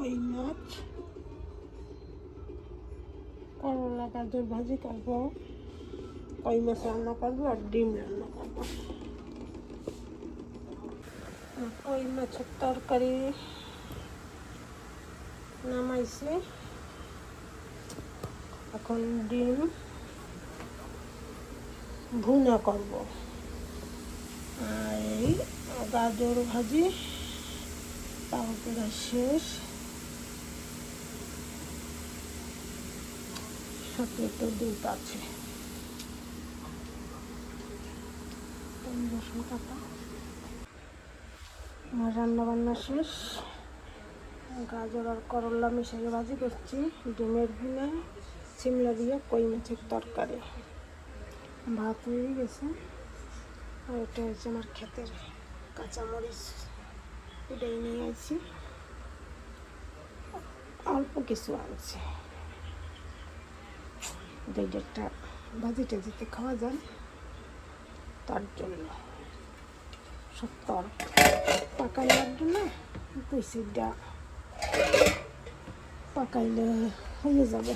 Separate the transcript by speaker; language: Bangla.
Speaker 1: কই মাছ, করলা গাজর ভাজি করবো, কই মাছ রান্না করবো আর ডিম রান্না করবো। কই মাছের তরকারি নামাইছি, এখন ডিম ভুনা করব আর এই গাজর ভাজি তাও পুরা শেষ, সাথে একটু দুধ আছে। রসুন কাটা, আমার রান্না বান্না শেষ। গাজর আর করলা মিশিয়ে ভাজি করছি, ডিমের ভুনা, সিমলা দিয়ে কই মাছের তরকারি, ভাত হয়ে গেছে। আর এটা হচ্ছে আমার ক্ষেতের কাঁচামরিচ, এটাই নিয়ে আসছি, অল্প কিছু আনছি, একটা ভাজিটা যেতে খাওয়া যায় তার জন্য। সব তর পাকাই লাগবে না, কুইসিটা পাকাইলে হয়ে যাবে।